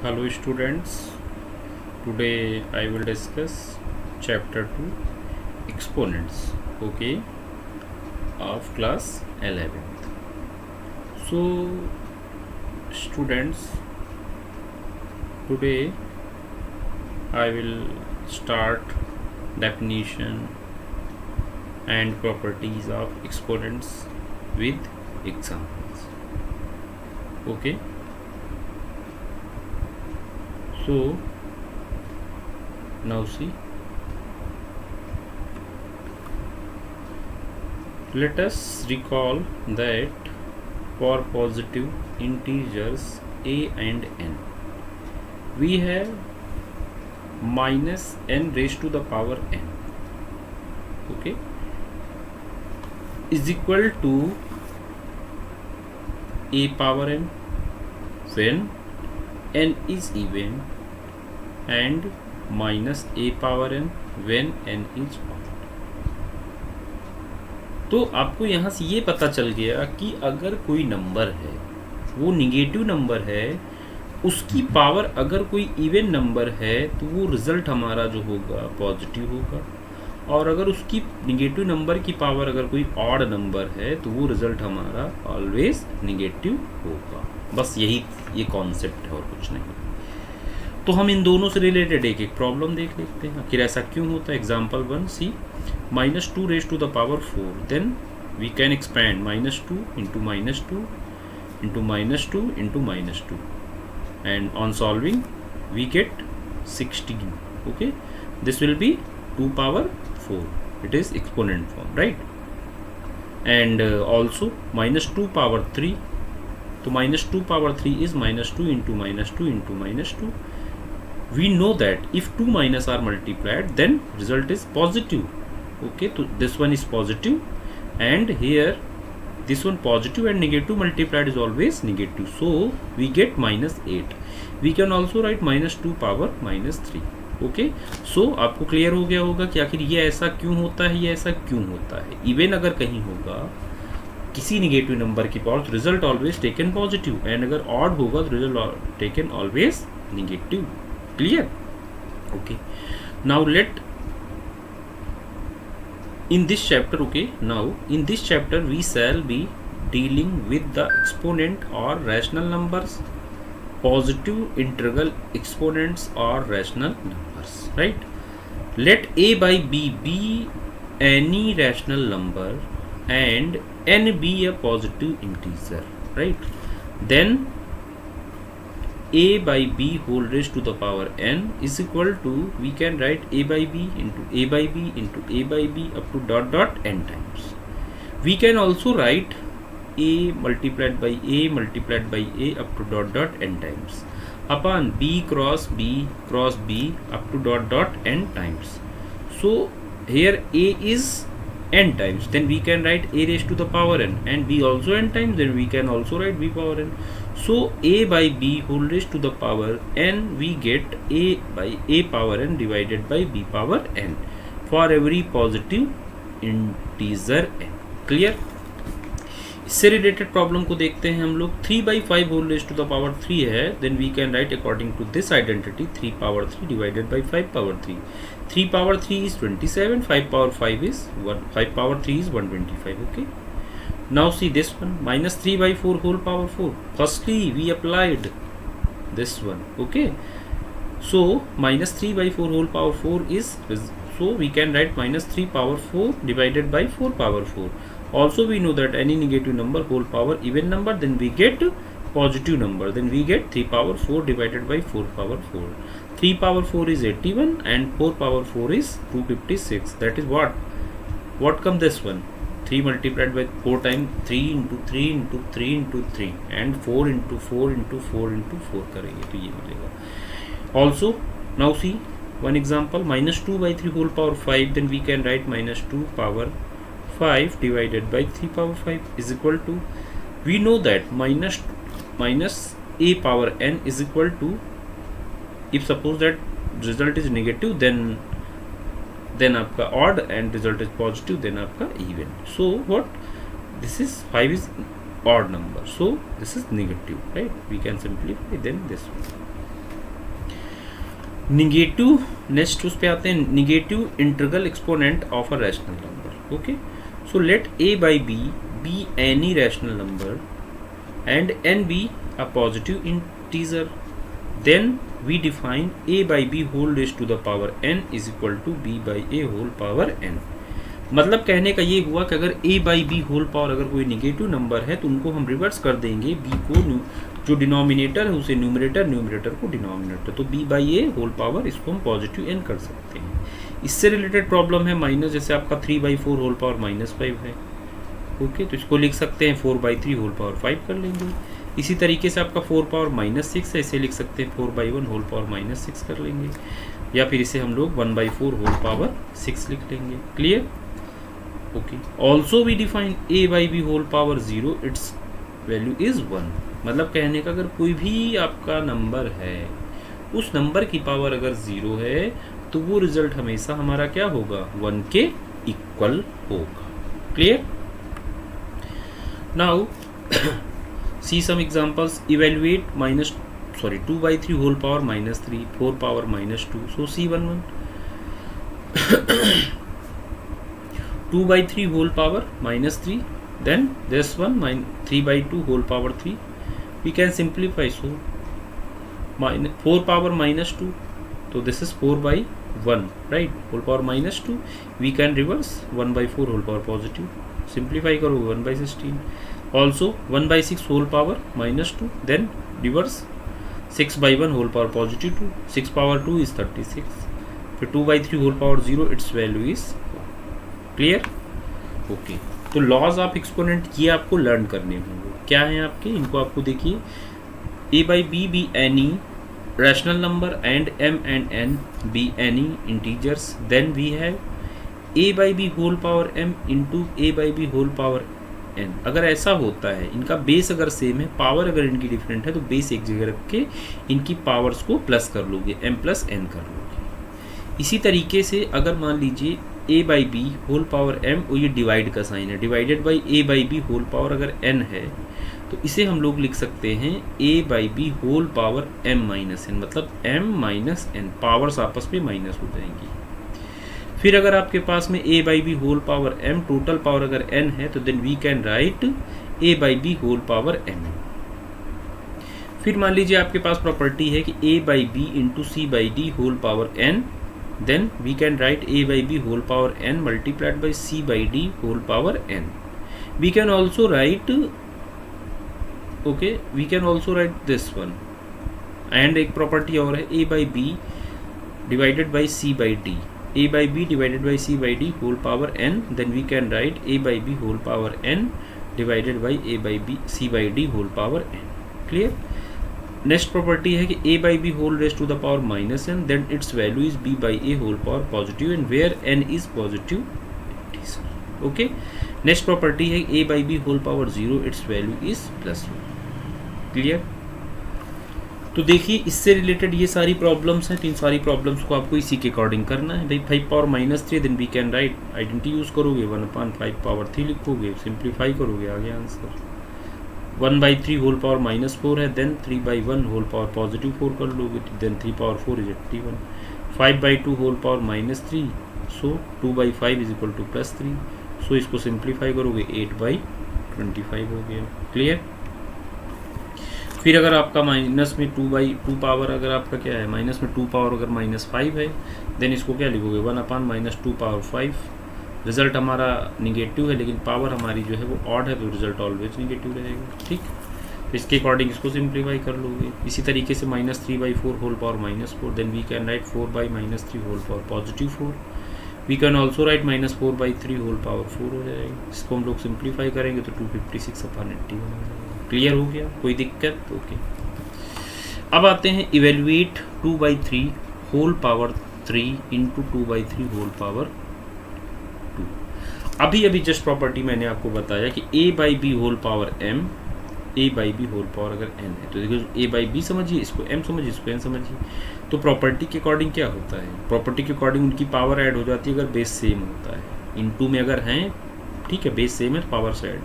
Hello students, today I will discuss chapter 2 exponents, okay, of class 11th. So students, today I will start definition and properties of exponents with examples, okay. So now see, let us recall that for positive integers a and n, we have minus n raised to the power n, okay, is equal to a power n when n is even and minus a power n when n is odd. तो आपको यहाँ से ये पता चल गया कि अगर कोई नंबर है वो निगेटिव नंबर है, उसकी पावर अगर कोई इवन नंबर है तो वो रिजल्ट हमारा जो होगा पॉजिटिव होगा, और अगर उसकी निगेटिव नंबर की पावर अगर कोई ऑड नंबर है तो वो रिजल्ट हमारा ऑलवेज निगेटिव होगा। बस यही ये कॉन्सेप्ट है और कुछ नहीं। तो हम इन दोनों से रिलेटेड एक एक प्रॉब्लम देख लेते हैं आखिर ऐसा क्यों होता है। Example 1 C, -2 raised to the power 4, then we can expand -2 into -2 into -2 into -2, and on solving we get 16, okay. This will be 2 power 4, it is exponent form, right? And also -2 power 3, so -2 power 3 is -2 into -2 into -2. We know that if 2 minus are multiplied then result is positive, okay. So this one is positive, and here this one positive and negative multiplied is always negative, so we get -8. We can also write -2 power -3, okay. So आपको clear हो गया होगा कि आखिर ये ऐसा क्यों होता है, ये ऐसा क्यों होता है। इवन अगर कहीं होगा किसी निगेटिव नंबर की पावर तो result always taken positive, and अगर ऑड होगा तो result taken always negative. Clear? Okay. Now in this chapter, okay, now in this chapter we shall be dealing with the exponent or rational numbers, positive integral exponents or rational numbers, right? Let a by b be any rational number and n be a positive integer, right? Then a by b whole raised to the power n is equal to, we can write a by b into a by b into a by b up to dot dot n times. We can also write a multiplied by a multiplied by a up to dot dot n times upon b cross b cross b up to dot dot n times. So here a is n times, then we can write a raised to the power n, and b also n times, then we can also write b power n. So a by b whole raised to the power n, we get a by a power n divided by b power n for every positive integer n. Clear? इससे related problem को देखते हैं हम लोग। 3 by 5 whole raise to the power 3 है, then we can write according to this identity 3 power 3 divided by 5 power 3. 3 power 3 is 27, 5 power 5 is 1, 5 power 3 is 125, okay. Now see this one, -3 by 4 whole power 4. Firstly we applied this one, okay. So -3 by 4 whole power 4 is, so we can write -3 power 4 divided by 4 power 4. Also we know that any negative number whole power even number, then we get positive number, then we get 3 power 4 divided by 4 power 4. 3 power 4 is 81 and 4 power 4 is 256. That is what come this one, 3 multiplied by 4 times 3 into 3 into 3 into 3 and 4 into 4 into 4 into 4 करेंगे तो ये मिलेगा। Also now see one example, -2 by 3 whole power 5, then we can write -2 power 5 divided by 3 power 5 is equal to, we know that minus a power n is equal to, if suppose that result is negative then आपका odd and result is positive then आपका even. So what, this is 5 is odd number, so this is negative, right? We can simplify then this one. Negative, next उस पे आते हैं, negative integral exponent of a rational number. Okay, so let a by b be any rational number and n be a positive integer, then we define a by b whole raised to the power n is equal to b by a whole power n. मतलब कहने का ये हुआ कि अगर a by B whole power अगर कोई negative number है तो उनको हम रिवर्स कर देंगे, b को जो डिनोमिनेटर है उसे न्यूमरेटर, न्यूमरेटर को डिनोमिनेटर, तो b by A whole power इसको हम पॉजिटिव n कर सकते हैं. इससे रिलेटेड प्रॉब्लम है माइनस, जैसे आपका 3/4 होल पावर -5 है. ओके, तो इसको लिख सकते हैं 4/3 होल पावर 5 कर लेंगे. इसी तरीके से आपका 4 पावर -6 है, इसे लिख सकते हैं 4/1 होल पावर -6 कर लेंगे, या फिर इसे हम लोग 1/4 होल पावर 6 लिख लेंगे. Clear? Okay, also we define a by B whole power 0, it's value is 1. मतलब कहने का अगर कोई भी आपका नंबर है, उस नंबर की पावर अगर 0 है तो वो रिजल्ट हमेशा हमारा क्या होगा, 1 के इक्वल होगा. Clear? Now see some examples. Evaluate 2/3 whole power -3, 4 power -2. So C11 2/3 whole power -3, then this one 3/2 whole power 3. We can simplify, so 4 power -2, so this is 4/1, right, whole power -2. We can reverse 1/4 whole power positive, simplify करो 1/16. Also 1/6 whole power -2, then reverse 6/1 whole power positive 2, 6 power 2 is 36. फिर 2/3 whole power 0, its value is. Clear? Okay, तो laws of exponent ये आपको learn करने होंगे. क्या है आपके, इनको आपको देखिए, a by B be any rational number and m and n be any integers, then we have a by B whole power m into a by B whole power n. अगर ऐसा होता है, इनका बेस अगर same है, power अगर इनकी different है, तो बेस एक जगह रख के इनकी पावर्स को प्लस कर लोगे, m प्लस n कर लोगे. इसी तरीके से अगर मान लीजिए a by B whole power m, और ये डिवाइड का साइन है, divided by a by B whole power अगर n है, तो इसे हम लोग लिख सकते हैं a by B whole power m minus n, मतलब m माइनस n, पावर्स आपस में माइनस हो जाएंगी. फिर अगर आपके पास में a by B whole power m, total power अगर n है, तो then we can write a by B whole power m. फिर मान लीजिए आपके पास प्रॉपर्टी है कि a by B into C by D whole power n, then we can write a by b whole power n multiplied by c by d whole power n. We can also write, okay, we can also write this one. And एक property और है, a by b divided by c by d, a by b divided by c by d whole power n, then we can write a by b whole power n divided by a by b c by d whole power n. Clear? Next property है कि a by B whole raise to the power -n, then it's value is b by A whole power positive and where n is positive. Okay, next property है a by B whole power 0, it's value is +1. Clear? तो देखिए, इससे related ये सारी problems हैं, तो इन सारी problems को आपको इसी के अकॉर्डिंग करना है. भाई 5 power -3, then we can write, identity use करोगे 1/5 पावर 3 लिखोगे, सिंप्लीफाई करोगे, आगे आंसर 1/3 होल पावर -4 है, देन 3/1 होल पावर पॉजिटिव 4 कर लोगे, then 3 power 4 is 81. 5/2 whole power -3, so 2/5 is equal to +3. So इसको सिंप्लीफाई करोगे 8/25 हो गया. क्लियर? फिर अगर आपका माइनस में 2/2 पावर अगर आपका क्या है, माइनस में 2 पावर अगर -5 है, देन इसको क्या लिखोगे 1/-2 पावर 5. रिजल्ट हमारा निगेटिव है, लेकिन पावर हमारी जो है वो ऑड है, तो रिजल्ट ऑलवेज निगेटिव रहेगा. ठीक, तो इसके अकॉर्डिंग इसको सिंप्लीफाई कर लोगे. इसी तरीके से -3/4 whole power -4, then we can write 4/-3 whole power positive 4. We can also write -4/3 whole power 4 हो जाएगा. इसको हम लोग सिंप्लीफाई करेंगे तो 256/81 हो जाएगा. क्लियर हो गया? कोई दिक्कत? ओके. अब आते हैं evaluate 2/3 whole power 3 into 2/3 whole power 2. अभी जस्ट प्रॉपर्टी मैंने आपको बताया कि a by B whole power m, a by B whole power अगर n है, तो देखिए a बाई बी समझिए, इसको m समझिए, इसको n समझिए. तो प्रॉपर्टी के अकॉर्डिंग क्या होता है, प्रॉपर्टी के अकॉर्डिंग उनकी पावर ऐड हो जाती है अगर बेस सेम होता है. इनटू में अगर हैं, ठीक है, बेस सेम है, पावर से ऐड,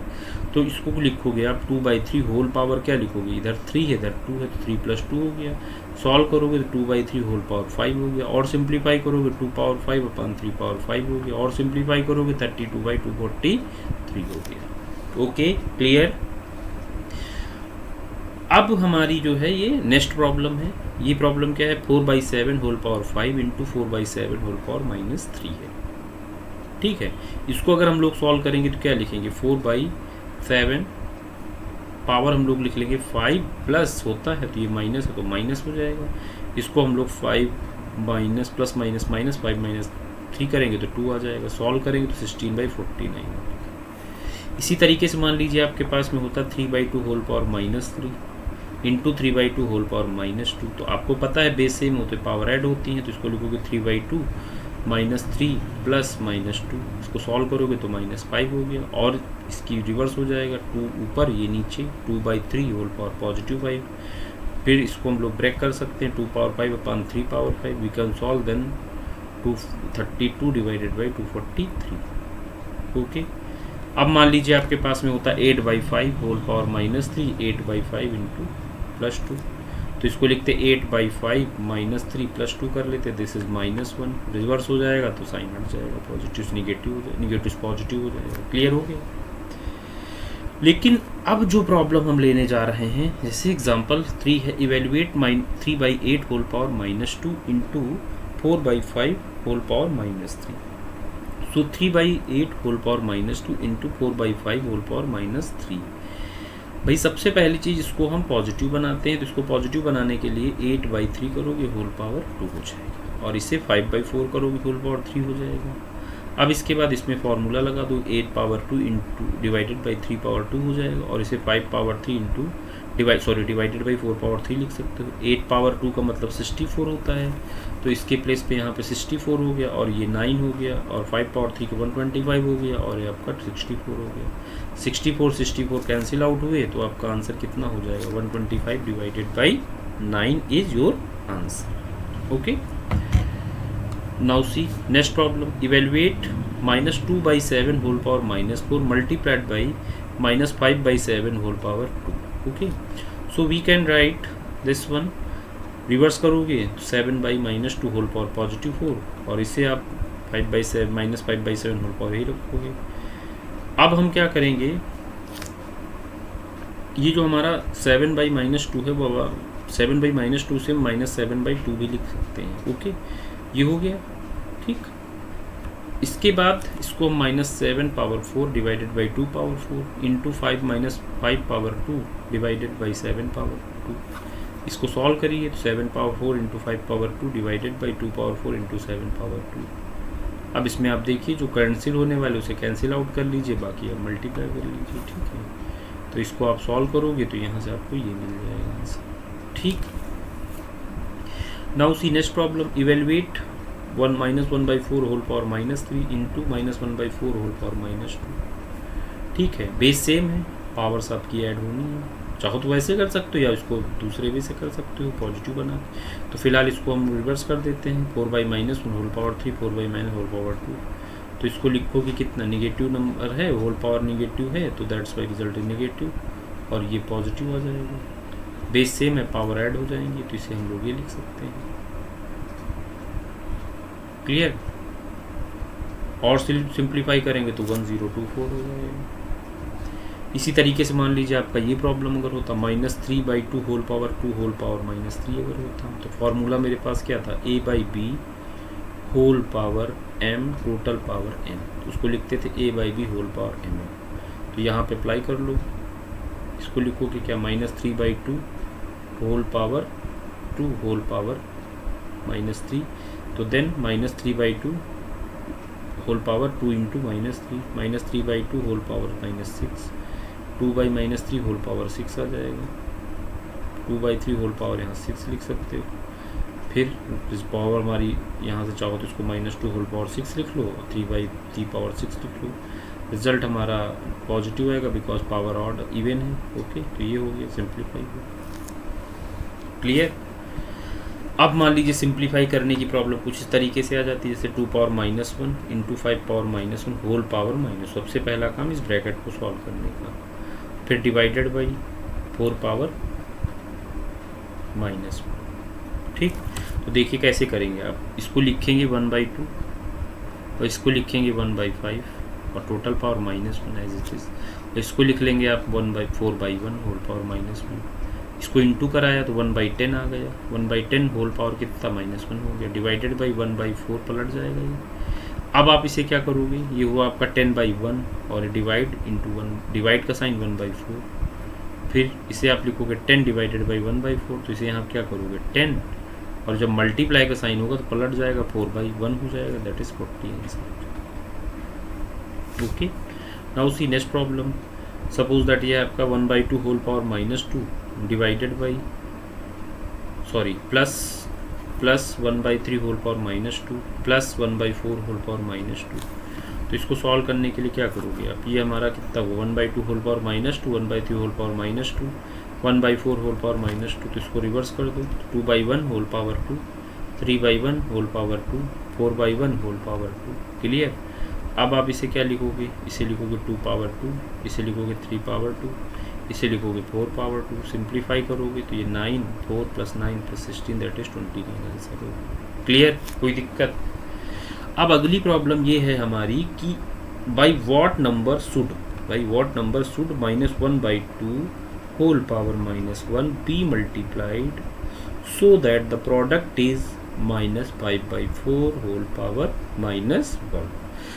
तो इसको लिखोगे आप 2/3 होल पावर क्या लिखोगे, इधर 3 है इधर 2 है तो 3 + 2 हो गया। सॉल्व करोगे तो 2/3 होल पावर 5 हो गया, और सिंप्लीफाई करोगे 2 पावर 5 अपन 3 पावर 5 हो गया, और सिंप्लीफाई करोगे 32/2 43 हो गया। Okay clear. अब हमारी जो है ये नेक्स्ट प्रॉब्लम है, ये प्रॉब्लम क्या है, 4/7 whole power 5 into 4/7 whole power -3 है। ठीक है, इसको अगर हम लोग सॉल्व करेंगे तो क्या लिखेंगे, 4/7 पावर हम लोग लिख लेंगे 5 प्लस होता है तो ये माइनस है तो माइनस हो जाएगा। इसको हम लोग 5 माइनस प्लस माइनस माइनस 5 - 3 करेंगे तो 2 आ जाएगा। सॉल्व करेंगे तो 16/49। इसी तरीके से मान लीजिए आपके पास में होता 3/2 whole power -3 into 3/2 whole power -2। तो आपको पता है बेस सेम होते पावर ऐड होती हैं, तो इसको लिखोगे 3/2 -3 प्लस -2। इसको सॉल्व करोगे तो -5 हो गया, और इसकी रिवर्स हो जाएगा, 2 ऊपर ये नीचे, 2/3 होल पावर +5। फिर इसको हम लोग ब्रेक कर सकते हैं, 2 पावर 5 अपन 3 power 5। We can solve then 232 divided by 243। Okay, अब मान लीजिए आपके पास में होता 8/5 होल पावर -3, 8/5 इंटू +2। तो इसको लिखते 8/5 -3 +2 कर लेते, दिस इज -1। रिवर्स हो जाएगा तो साइन हट जाएगा, पॉजिटिव निगेटिव हो जाएगा, निगेटिव पॉजिटिव हो जाएगा। क्लियर हो गया। लेकिन अब जो प्रॉब्लम हम लेने जा रहे हैं, जैसे एग्जांपल 3 है, evaluate 3/8 whole power -2 into 4/5 whole power -3। So 3/8 whole power -2 into 4/5 whole power -3। भाई सबसे पहली चीज़ इसको हम पॉजिटिव बनाते हैं, तो इसको पॉजिटिव बनाने के लिए 8/3 करोगे होल पावर 2 हो जाएगा, और इसे 5/4 करोगे होल पावर 3 हो जाएगा। अब इसके बाद इसमें फॉर्मूला लगा दो, 8/2 इंटू डिवाइडेड बाई 3/2 हो जाएगा, और इसे 5/3 इंटू डिवाइडेड बाई 4/3 लिख सकते हो। 8/2 का मतलब 64 होता है, तो इसके प्लेस पे यहाँ पे 64 हो गया, और ये 9 हो गया, और 5/3 का 125 हो गया, और ये आपका 64 हो गया। 64 कैंसिल आउट हुए, तो आपका आंसर कितना हो जाएगा, 125 divided by 9 is your answer. Okay, now see next problem, evaluate -2/7 whole power -4 multiplied by -5/7 whole power 2। Okay, so we can write this one, reverse करोगे तो 7/-2 होल पावर +4, और इसे आप 5/7 -5/7 होल पावर ही रखोगे। अब हम क्या करेंगे, ये जो हमारा 7/-2 है वो 7/-2 से -7/2 भी लिख सकते हैं। ओके, ये हो गया ठीक। इसके बाद इसको -7 power 4 divided by 2 power 4 into 5 -5 power 2 divided by 7 power 2। इसको सॉल्व करिए तो 7 power 4 into 5 power 2 divided by 2 power 4 into 7 power 2। अब इसमें आप देखिए जो कैंसिल होने वाले उसे कैंसिल आउट कर लीजिए, बाकी आप मल्टीप्लाई कर लीजिए। ठीक है, तो इसको आप सॉल्व करोगे तो यहाँ से आपको ये मिल जाएगा आंसर। ठीक, now see next problem, evaluate 1/4 whole power -3 into -1/4 whole power -2। ठीक है, बेस सेम है, पावर्स आपकी ऐड होनी है, चाहो तो वैसे कर सकते हो या इसको दूसरे वे से कर सकते हो पॉजिटिव बना। तो फिलहाल इसको हम रिवर्स कर देते हैं, 4/-1 होल पावर 3 4/- होल पावर 2। तो इसको लिखोगे कितना, निगेटिव नंबर है, होल पावर निगेटिव है, तो that's why result is negative, और ये पॉजिटिव आ जाएगा। बेस सेम है, पावर ऐड हो जाएंगे, तो इसे हम लोग ये लिख सकते हैं। क्लियर, और सिंप्लीफाई करेंगे तो 1024 हो जाएगा। इसी तरीके से मान लीजिए आपका ये प्रॉब्लम अगर होता -3/2 होल पावर 2 होल पावर -3 अगर होता, तो फॉर्मूला मेरे पास क्या था, a/b whole power m total power n। तो उसको लिखते थे a/b होल पावर m। तो यहाँ पे अप्लाई कर लो, इसको लिखोगे क्या, -3/2 होल पावर 2 होल पावर -3। तो then -3/2 whole power 2 into -3, -3/2 whole power -6, 2/-3 whole power 6 आ जाएगा, 2/3 होल पावर यहाँ 6 लिख सकते हो। फिर इस पावर हमारी यहाँ से चाहो तो इसको -2 होल पावर 6 लिख लो, 3/3 पावर 6 लिख लो। रिजल्ट हमारा पॉजिटिव आएगा बिकॉज पावर ऑड इवन है। ओके, तो ये हो गया सिंप्लीफाई हो। क्लियर, अब मान लीजिए सिंप्लीफाई करने की प्रॉब्लम कुछ इस तरीके से आ जाती है, जैसे 2 power -1 into 5 power -1 whole power -। सबसे पहला काम इस ब्रैकेट को सॉल्व करने का, फिर डिवाइडेड बाई 4 पावर -1। ठीक, तो देखिए कैसे करेंगे आप, इसको लिखेंगे 1/2 और इसको लिखेंगे 1/5 और total power -1 as it is. इसको लिख लेंगे आप 1/4/1 होल पावर -1। इसको इंटू कराया तो 1/10 आ गया, 1/10 होल पावर कितना -1 हो गया, डिवाइडेड बाई 1/4 पलट जाएगा ये। अब आप इसे क्या करोगे, ये हुआ आपका 10/1 और डिवाइड इंटू 1, डिवाइड का साइन 1/4, फिर इसे आप लिखोगे 10 डिवाइडेड बाई 1/4, तो इसे यहाँ क्या करोगे 10, और जब मल्टीप्लाई का साइन होगा तो पलट जाएगा 4/1 हो जाएगा, that is 40 answer. Okay, now see next problem. Suppose that ये आपका 1/2 whole power -2 divided by plus 1/3 whole power -2 plus 1/4 whole power -2। तो इसको सॉल्व करने के लिए क्या करोगे आप, ये हमारा कितना हुआ 1/2 whole power -2, 1/3 whole power -2, 1/4 whole power -2, तो इसको रिवर्स कर दो, 2/1 whole power 2, 3/1 whole power 2, 4/1 whole power 2। Clear. अब आप इसे क्या लिखोगे, इसे लिखोगे 2 पावर 2, इसे लिखोगे 3 पावर 2, इसे लिखोगे 4 पावर 2। सिंप्लीफाई करोगे तो ये 9, 4 + 9 + 16 दैट इज 29 आंसर होगा। क्लियर, कोई दिक्कत। अब अगली प्रॉब्लम ये है हमारी कि by what number should -1/2 whole power -1 be multiplied so that the product is -5/4 whole power -1।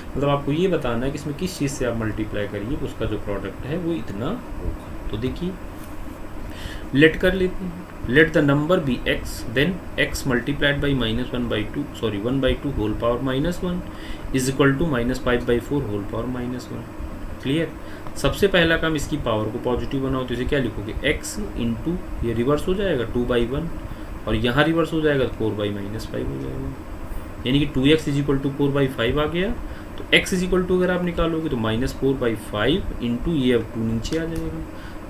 मतलब आपको ये बताना है कि इसमें किस चीज़ से आप मल्टीप्लाई करिए उसका जो प्रोडक्ट है वो इतना होगा। तो देखिए लेट कर लेते हैं, let the number be x, then x multiplied by -1/2 whole power -1 is equal to -5/4 whole power -1। Clear. सबसे पहला काम इसकी पावर को पॉजिटिव बनाओ, तो इसे क्या लिखोगे x इंटू, ये रिवर्स हो जाएगा 2/1 और यहाँ रिवर्स हो जाएगा 4/-5 हो जाएगा, यानी कि 2x इज इक्वल टू 4/5 आ गया। तो x इज इक्वल टू अगर आप निकालोगे तो -4/5 इंटू ये अब 2 नीचे आ जाएगा,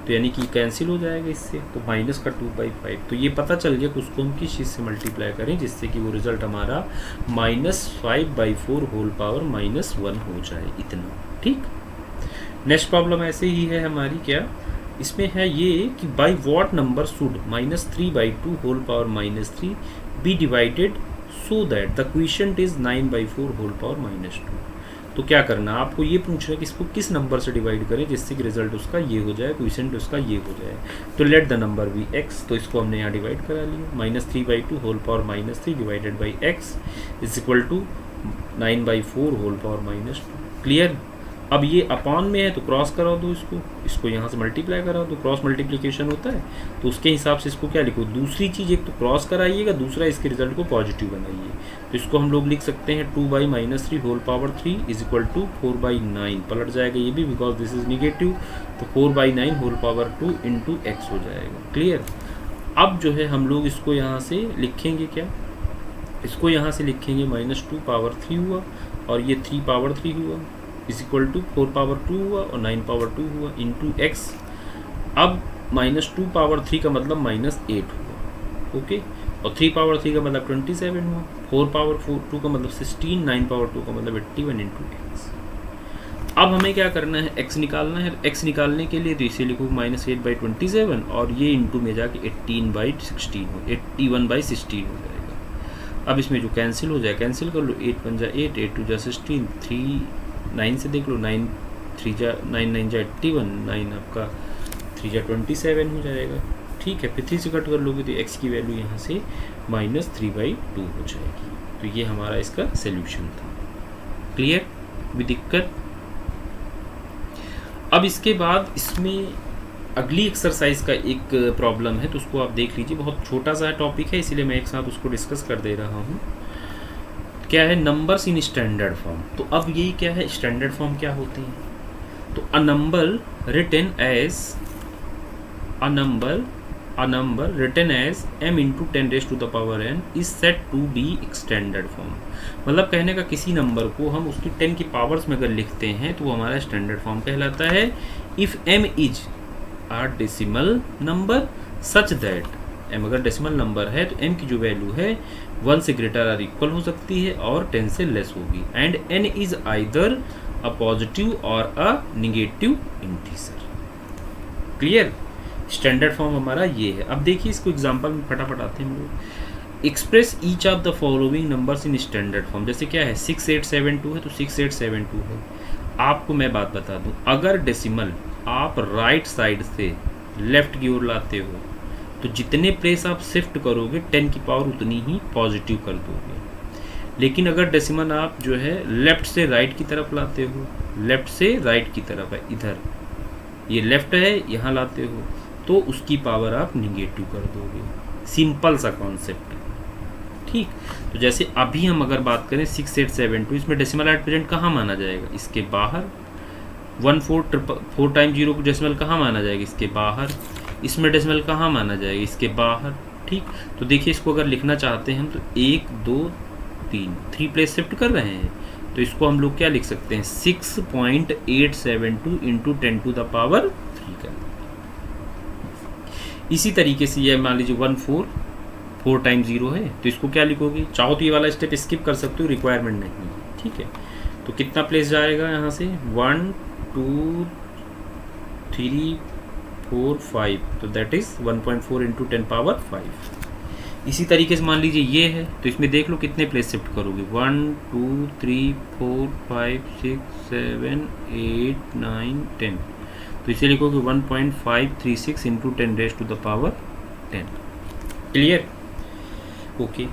तो यानी कि कैंसिल हो जाएगा इससे, तो माइनस का 2/5। तो ये पता चल गया कि उसको हम किस चीज़ से मल्टीप्लाई करें जिससे कि वो रिजल्ट हमारा -5/4 होल पावर -1 हो जाए, इतना। ठीक। नेक्स्ट प्रॉब्लम ऐसे ही है हमारी, क्या इसमें है ये कि by what number should -3/2 whole power -3 be divided so that the quotient is 9/4 whole power -2। तो क्या करना, आपको ये पूछना है कि इसको किस नंबर से डिवाइड करें जिससे कि रिजल्ट उसका ये हो जाए, क्वोशिएंट उसका ये हो जाए। तो let the number be x, तो इसको हमने यहाँ डिवाइड करा लिया, -3/2 whole power -3 divided by x is equal to 9/4 whole power -2। Clear. अब ये अपॉन में है तो क्रॉस करा दो, इसको यहाँ से मल्टीप्लाई करा दो, क्रॉस मल्टीप्लिकेशन होता है तो उसके हिसाब से इसको क्या लिखो, दूसरी चीज़ एक तो क्रॉस कराइएगा, दूसरा इसके रिजल्ट को पॉजिटिव बनाइए। तो इसको हम लोग लिख सकते हैं 2/-3 whole power 3 is equal to 4/9, पलट जाएगा ये भी बिकॉज दिस इज निगेटिव, तो 4/9 होल पावर 2 इंटू एक्स हो जाएगा। क्लियर। अब जो है हम लोग इसको यहाँ से लिखेंगे, क्या इसको यहाँ से लिखेंगे -2/3 हुआ और ये 3/3 हुआ इज इक्वल टू 4/2 हुआ और 9/2 हुआ इंटू एक्स। अब -2/3 का मतलब -8 हुआ, ओके, और 3/3 का मतलब 27 हुआ, 4/2 का मतलब 16, 9/2 का मतलब 81 इंटू एक्स। अब हमें क्या करना है, x निकालना है। x निकालने के लिए तो इसे लिखो -8/27 और ये इंटू में जाके 18/16 हो, 81/16 हो जाएगा। अब इसमें जो कैंसिल हो जाए कैंसिल कर लो, 8 × 8, 8 × 16, 3 9 से देख लो, 9 3 9 9 81, 9 आपका 3 27 हो जाएगा। ठीक है, फिर 3 से कट कर लोगे तो x की वैल्यू यहाँ से -3/2 हो जाएगी। तो ये हमारा इसका सोल्यूशन था। क्लियर, भी दिक्कत। अब इसके बाद इसमें अगली एक्सरसाइज का एक प्रॉब्लम है, तो उसको आप देख लीजिए, बहुत छोटा सा टॉपिक है इसीलिए मैं एक साथ उसको डिस्कस कर दे रहा हूँ। क्या है, नंबर्स इन स्टैंडर्ड फॉर्म। तो अब यही क्या है, स्टैंडर्ड फॉर्म क्या होते हैं। तो a number written as m into 10⁻n is set to be standard form. मतलब कहने का किसी नंबर को हम उसकी 10 की पावर्स में अगर लिखते हैं तो वो हमारा स्टैंडर्ड फॉर्म कहलाता है। If m is a decimal number such that, m अगर डेसिमल नंबर है तो m की जो वैल्यू है 1 से ग्रेटर और इक्वल हो सकती है और 10 से लेस होगी, and n is either a positive और a negative integer. Clear, standard form हमारा ये है। अब देखिए इसको एग्जांपल में फटाफट आते हैं हम लोग। Express each of the following numbers in standard form. जैसे क्या है 6872 है तो 6872 है। आपको मैं बात बता दूं, अगर डेसिमल आप राइट साइड से लेफ्ट की ओर लाते हो तो जितने प्लेस आप शिफ्ट करोगे 10 की पावर उतनी ही पॉजिटिव कर दोगे। लेकिन अगर डेसिमल आप जो है लेफ्ट से राइट की तरफ लाते हो, लेफ्ट से राइट की तरफ है, इधर ये लेफ्ट है यहाँ लाते हो तो उसकी पावर आप निगेटिव कर दोगे। सिंपल सा कॉन्सेप्ट, ठीक। तो जैसे अभी हम अगर बात करें 6872, इसमें डेसिमल एट प्रेजेंट कहाँ माना जाएगा, इसके बाहर। 4 टाइम 0 को डेसिमल कहाँ माना जाएगा, इसके बाहर। इसमें डेसिमल कहाँ माना जाएगा, इसके बाहर, ठीक। तो देखिए इसको अगर लिखना चाहते हैं हम तो 1 2 3 प्लेस शिफ्ट कर रहे हैं तो इसको हम लोग क्या लिख सकते हैं 6.872 इंटू 10 टू द पावर 3 का। इसी तरीके से ये मान लीजिए 4 टाइम 0 है तो इसको क्या लिखोगे, चाहो तो ये वाला स्टेप स्किप कर सकते हो, रिक्वायरमेंट नहीं है, ठीक है। तो कितना प्लेस जाएगा यहाँ से 1 2 3 4 5, तो दैट इज 1.4 इंटू 10 पावर 5। इसी तरीके से मान लीजिए ये है तो इसमें देख लो कितने प्लेस शिफ्ट करोगे 1 2 3 4 5 6 7 8 9 10, तो इसे लिखोगे 1.536 into 10 raise to the power 10। Clear, okay.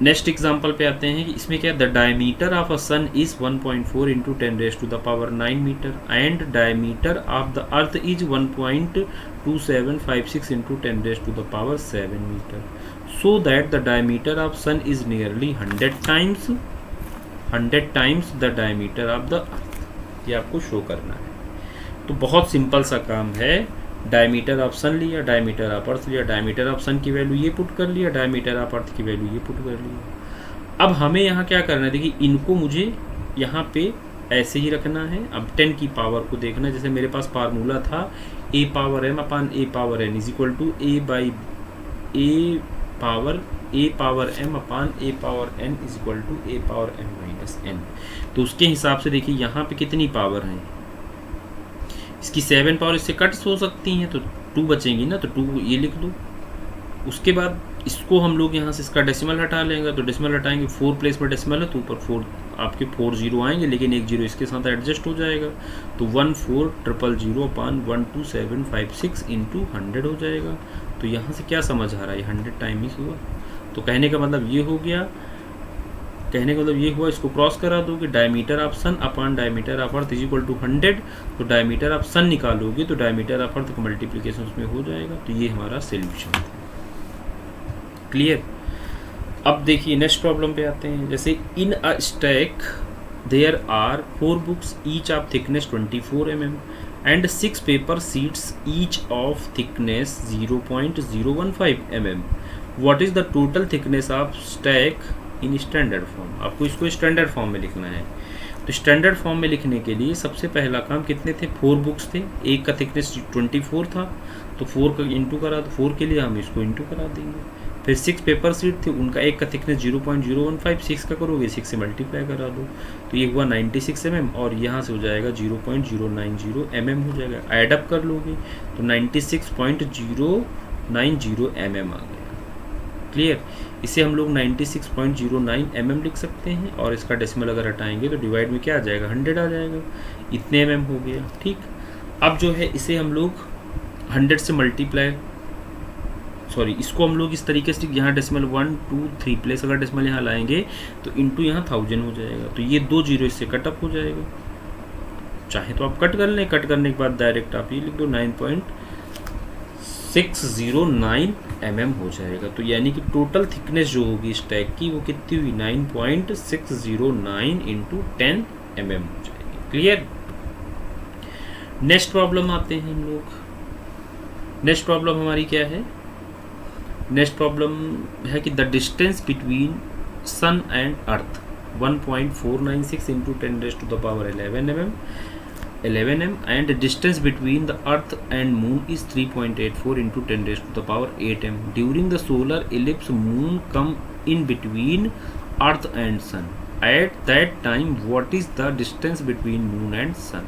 Next example पे आते हैं कि इसमें क्या, the diameter of a sun is 1.4 into 10 raise to the power 9 metre and diameter of the earth is 1.2756 into 10 raise to the power 7 metre, so that the diameter of sun is nearly 100 times the diameter of the earth। ये आपको show करना है। तो बहुत simple सा काम है, diameter of सन लिया, डायमीटर ऑफ अर्थ लिया, डायमीटर ऑफ सन की वैल्यू ये पुट कर लिया, डायमीटर ऑफ अर्थ की वैल्यू ये पुट कर लिया। अब हमें यहाँ क्या करना है, देखिए इनको मुझे यहाँ पे ऐसे ही रखना है। अब 10 की पावर को देखना है, जैसे मेरे पास फार्मूला था a power m upon a power n is equal to a power m upon a power n is equal to a power m minus n। तो उसके हिसाब से देखिए यहाँ पे कितनी पावर है, इसकी 7 पावर इससे कट हो सकती हैं तो 2 बचेंगी ना, तो 2 ये लिख दो। उसके बाद इसको हम लोग यहाँ से इसका डेसिमल हटा लेंगे, तो डेसिमल हटाएंगे 4 प्लेस में डेसिमल है तो ऊपर 4 आपके 4 0 आएंगे, लेकिन एक 0 इसके साथ एडजस्ट हो जाएगा तो 14000 अपान 12756 इंटू 100 हो जाएगा। तो यहाँ से क्या समझ आ रहा है, 100 टाइम ही हुआ। तो कहने का मतलब ये हो गया, कहने का मतलब ये हुआ, इसको क्रॉस करा दोगे, diameter of sun upon diameter of earth is equal to 100, तो डायमीटर ऑफ सन निकालोगे तो डायमीटर ऑफ अर्थ का मल्टीप्लिकेशन उसमें हो जाएगा। तो ये हमारा सोल्यूशन है। क्लियर। अब देखिए नेक्स्ट प्रॉब्लम पे आते हैं। जैसे in a stack there are 4 books each of thickness 24 mm and 6 paper sheets each of thickness 0.015 mm। What is the total thickness of stack in standard form. आपको इसको standard form में लिखना है। तो स्टैंडर्ड फॉर्म में लिखने के लिए सबसे पहला काम कितने थे, 4 बुक्स थे, एक का थिकनेस 24 था तो 4 का इंटू करा, तो 4 के लिए हम इसको इंटू करा देंगे। फिर 6 पेपर सीट थे, उनका एक का थिकनेस 0.015, 6 का करोगे 6 से मल्टीप्लाई करा दो तो ये हुआ 96 mm और यहाँ से हो जाएगा 0.090 mm हो जाएगा। एडअप कर लोगे तो 96.090 mm आ गया। क्लियर। इसे हम लोग 96.09 mm लिख सकते हैं और इसका डेसिमल अगर हटाएंगे तो डिवाइड में क्या आ जाएगा 100 आ जाएगा, इतने mm हो गया। ठीक। अब जो है इसे हम लोग 100 से मल्टीप्लाई, सॉरी इसको हम लोग इस तरीके से यहाँ डेसिमल 1 2 3 प्लेस अगर डेसिमल यहाँ लाएंगे तो इंटू यहाँ 1000 हो जाएगा, तो ये 2 जीरो इससे कटअप हो जाएगा। चाहे तो आप कट कर लें, कट करने के बाद डायरेक्ट आप ये लिख दो 9.609 mm हो जाएगा। तो यानी कि टोटल थिकनेस जो होगी स्टैक की वो कितनी हुई 9.609 इंटू 10 mm हो जाएगी। क्लियर। नेक्स्ट प्रॉब्लम आते हैं हम लोग। नेक्स्ट प्रॉब्लम हमारी क्या है, नेक्स्ट प्रॉब्लम है कि the distance between sun and earth 1.496 into 10 raise to the power 11 m and distance between the earth and moon is 3.84 into 10 raised to the power 8 m. During the solar ellipse, moon come in between earth and sun. At that time, what is the distance between moon and sun?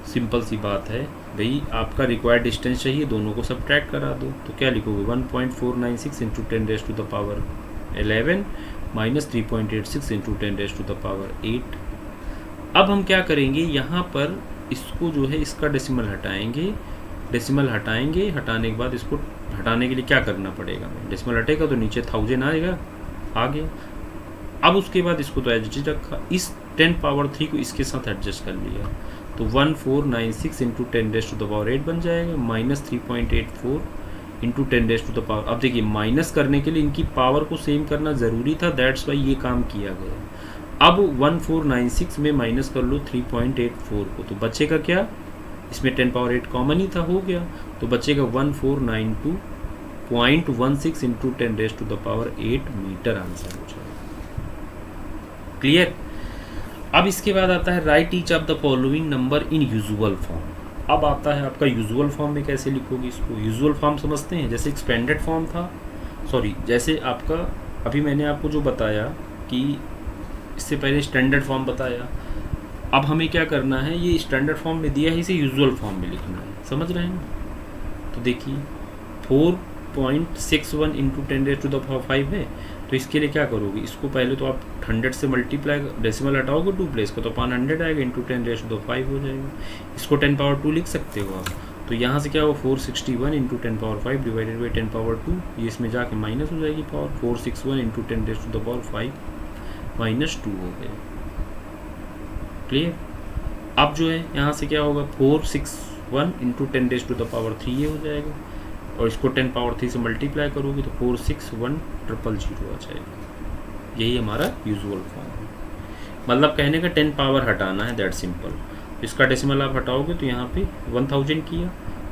Simple सी बात है, भाई आपका required distance चाहिए, दोनों को subtract करा दो। तो क्या लिखोगे 1.496 इंटू 10⁻11 माइनस 3.86 इंटू 10⁻8। अब हम क्या करेंगे, यहाँ पर इसको जो है इसका डेसिमल हटाएंगे, डेसिमल हटाएंगे, हटाने के बाद इसको हटाने के लिए क्या करना पड़ेगा, डेसिमल हटेगा तो नीचे 1000 आएगा, आ गया। अब उसके बाद इसको तो एज इट इज रखा, इस 10⁻3 को इसके साथ एडजस्ट कर लिया, तो 1496 इंटू 10⁻8 बन जाएगा, माइनस 3.84 इंटू 10⁻। अब देखिए माइनस करने के लिए इनकी पावर को सेम करना ज़रूरी था, दैट्स वाई ये काम किया गया। अब 1496 में माइनस कर लो 3.84 को, तो बचेगा क्या, इसमें 10⁻8 कॉमन ही था, हो गया, तो बचेगा 1492.16 इंटू 10⁻8 मीटर आंसर हो जाएगा। क्लियर। अब इसके बाद आता है right each of the following number in usual form. अब आता है आपका यूजुअल फॉर्म में कैसे लिखोगे इसको। यूजुअल फॉर्म समझते हैं, जैसे एक्सपेंडेड फॉर्म था, सॉरी जैसे आपका अभी मैंने आपको जो बताया कि इससे पहले स्टैंडर्ड फॉर्म बताया, अब हमें क्या करना है, ये स्टैंडर्ड फॉर्म में दिया है, इसे यूजुअल फॉर्म में लिखना है, समझ रहे हैं ना। तो देखिए 4.61 इंटू 10⁻5 है, तो इसके लिए क्या करोगे, इसको पहले तो आप 100 से मल्टीप्लाई, डेसिमल हटाओगे 2 प्लेस का तो 100 आएगा, इंटू 10⁻5 हो जाएगा। इसको 10⁻2 लिख सकते हो आप, तो यहाँ से क्या होगा 461 इंटू 10⁻5 डिवाइडेड बाई 10⁻2, ये इसमें जाके माइनस हो जाएगी पावर, 461 इंटू 10⁻5 माइनस 2 हो गया। क्लियर। अब जो है यहाँ से क्या होगा 461 इंटू 10⁻3 ये हो जाएगा, और इसको 10⁻3 से मल्टीप्लाई करोगे तो 461,000 आ जाएगा। यही हमारा यूजुअल फॉर्म है, मतलब कहने का 10 पावर हटाना है, दैट सिंपल। इसका डेसिमल आप हटाओगे तो यहाँ पे 1000 किया,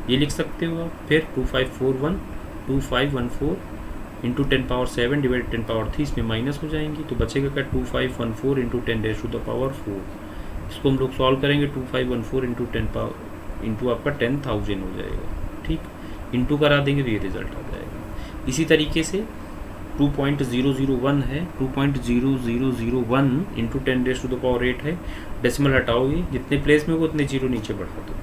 ये लिख सकते हो आप। फिर 2514 इंटू 10⁻7 डिवाइड 10⁻3, इसमें माइनस हो जाएंगी, तो बचेगा क्या 2514 इंटू 10⁻4। इसको हम लोग सॉल्व करेंगे, 2514 इंटू 10 इंटू आपका 10,000 हो जाएगा, ठीक, इंटू करा देंगे तो ये रिजल्ट आ जाएगा। इसी तरीके से 2.001 है, 2.0001 इंटू 10⁻8 है, डेसिमल हटाओगे, जितने प्लेस में हो उतने जीरो नीचे बढ़ा दो,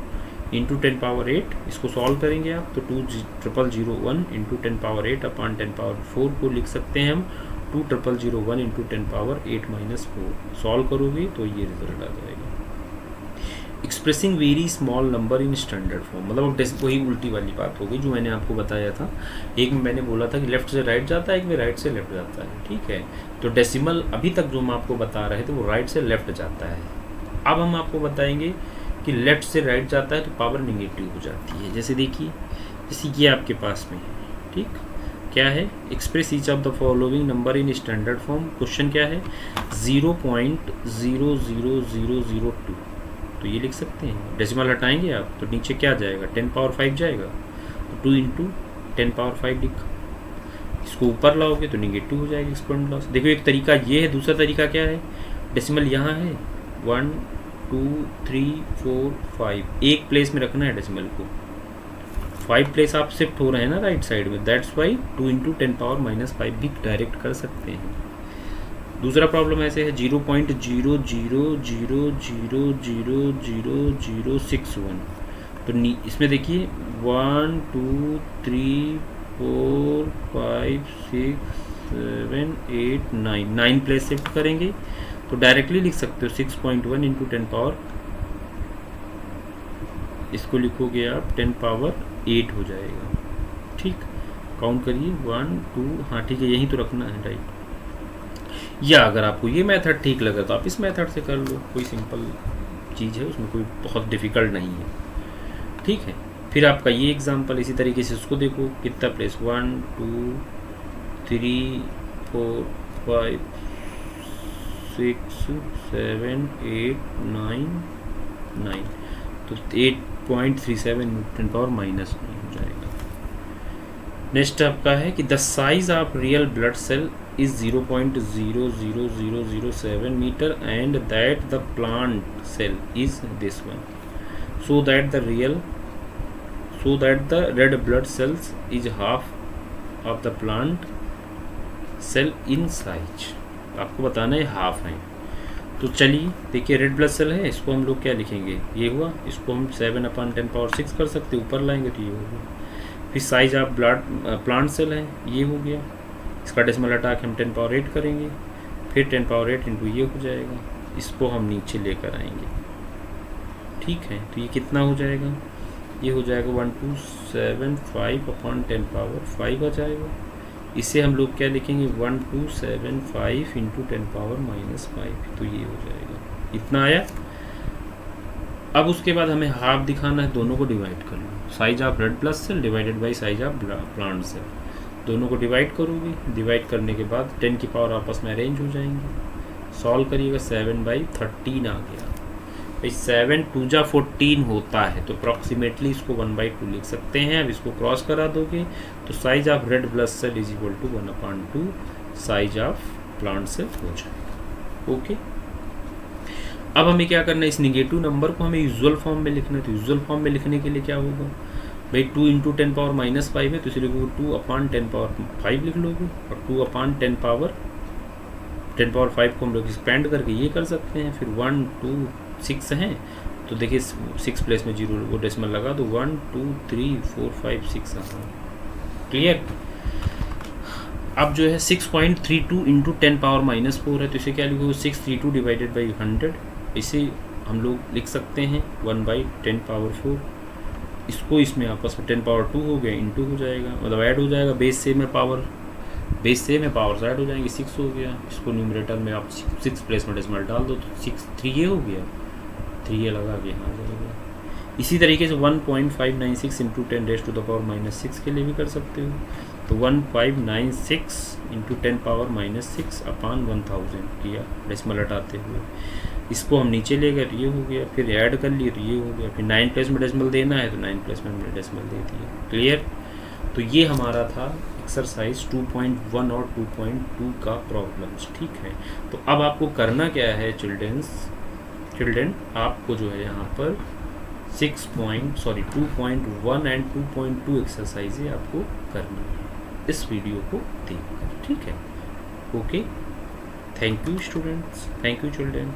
इंटू 10⁻8, इसको सॉल्व करेंगे आप तो 2,001 इंटू 10⁻8 अपॉन 10⁻4 को लिख सकते हैं हम 2,001 इंटू 10⁻8-4, सॉल्व करोगे तो ये रिजल्ट आ जाएगा। Expressing very small number in standard form, मतलब वही उल्टी वाली बात हो गई जो मैंने आपको बताया था। एक में मैंने बोला था कि लेफ्ट से राइट जाता है, एक में राइट से लेफ्ट जाता है, ठीक है। तो डेसिमल अभी तक जो हम आपको बता रहे थे वो राइट से लेफ्ट जाता है। अब हम आपको बताएंगे कि लेफ्ट से राइट जाता है तो पावर निगेटिव हो जाती है। जैसे देखिए, जैसे ये आपके पास में है, ठीक, क्या है, express each of the following number in standard form. Question क्या है 0.00002, तो ये लिख सकते हैं, डेसिमल हटाएंगे आप तो नीचे क्या जाएगा 10⁻5 जाएगा, तो 2 इंटू 10⁻5 लिखा, इसको ऊपर लाओगे तो निगेटिव हो जाएगा एक्सपोनेंट लॉस। देखो एक तरीका ये है, दूसरा तरीका क्या है, डेसिमल यहाँ है 1 2 3 4 5, एक प्लेस में रखना है डेसिमल को, 5 प्लेस आप शिफ्ट हो रहे हैं ना राइट साइड में, दैट्स वाई 2 इंटू 10⁻−5 भी डायरेक्ट कर सकते हैं। दूसरा प्रॉब्लम ऐसे है 0.00000061, तो इसमें देखिए 1 2 3 4 5 6 7 8 9 प्लेस शिफ्ट करेंगे तो डायरेक्टली लिख सकते हो 6.1 इंटू 10⁻, इसको लिखोगे आप 10⁻8 हो जाएगा, ठीक। काउंट करिए 1 2, हाँ ठीक है, यही तो रखना है, राइट। या अगर आपको ये मेथड ठीक लगे तो आप इस मेथड से कर लो, कोई सिंपल चीज़ है, उसमें कोई बहुत डिफ़िकल्ट नहीं है, ठीक है। फिर आपका ये एग्जांपल इसी तरीके से उसको देखो, कितना प्लेस 1 2 3 4 5 6 7 8 9, तो 8.37 10⁻9 हो जाएगा। नेक्स्ट आपका है कि the size of real blood cell is 0.00007 meter and that the plant cell is this one, so that the red blood cells is half of the plant cell in size। आपको बताना है half है, तो चलिए देखिए, red blood cell है, इसको हम लोग क्या लिखेंगे, ये हुआ, इसको हम 7/10⁻6 कर सकते, ऊपर लाएंगे तो ये हो गया। फिर size of blood plant cell है, ये हो गया, इसका डेसिमल हटा के हम 10⁻8 करेंगे, फिर 10⁻8 इंटू ये हो जाएगा, इसको हम नीचे लेकर आएंगे। ठीक है, तो ये कितना हो जाएगा, ये हो जाएगा 1275/10⁻5 आ जाएगा। इसे हम लोग क्या लिखेंगे, 1275 इंटू 10⁻−5, तो ये हो जाएगा, इतना आया। अब उसके बाद हमें हाफ दिखाना है, दोनों को डिवाइड कर लो, size of red blood cell divided by size of plant cell, दोनों को डिवाइड करोगे, डिवाइड करने के बाद 10 की पावर आपस में अरेंज हो जाएंगे। सॉल्व करिएगा, 7/13 आ गया भाई। 7 2 जा 14 होता है, तो अप्रॉक्सीमेटली इसको 1/2 लिख सकते हैं। अब इसको क्रॉस करा दोगे तो size of red blood cell is equal to 1/2 size of plant cell हो जाएगा। ओके, अब हमें क्या करना है, इस निगेटिव नंबर को हमें यूजुअल फॉर्म में लिखना है। तो यूजुअल फॉर्म में लिखने के लिए क्या होगा भाई, 2 इंटू 10⁻−5 है, तो इसलिए 2/10⁻5 लिख लोगे, और 2/10⁻5 को हम लोग एक्सपेंड करके ये कर सकते हैं। फिर 1 2 6 हैं, तो देखिए 6 प्लेस में 0 वो डेसिमल लगा दो, 1 2 3 4 5 6 क्लियर। अब जो है 6.32 इंटू 10⁻−4 है, तो इसे क्या लिखोगे, 632 डिवाइडेड बाई 100, इसे हम लोग लिख सकते हैं 1/10⁻4। इसको इसमें आपस में 10⁻2 हो गया, इंटू हो जाएगा, मतलब ऐड हो जाएगा, बेस से में पावर से ऐड हो जाएंगे, 6 हो गया। इसको न्यूमरेटर में आप 6 प्लेस में डेसिमल डाल दो, तो 6 3 ये हो गया, 3 ये लगा के यहाँ जाएगा। इसी तरीके से 1.596 इंटू 10⁻⁻6 के लिए भी कर सकते हो, तो 1596 इंटू 10⁻⁻6 अपान 1000 किया डेसिमल हटाते हुए, इसको हम नीचे ले गए तो ये हो गया, फिर ऐड कर लिए तो ये हो गया, फिर 9 प्लेस में डेसिमल देना है तो 9 प्लेस में हमने डेसिमल दे दिया। क्लियर। तो ये हमारा था एक्सरसाइज 2.1 और 2.2 का प्रॉब्लम्स। ठीक है, तो अब आपको करना क्या है चिल्ड्रन, आपको जो है यहाँ पर 2.1 एंड 2.2 एक्सरसाइजें आपको करनी है इस वीडियो को देखकर। ठीक है, okay, thank you students, thank you children.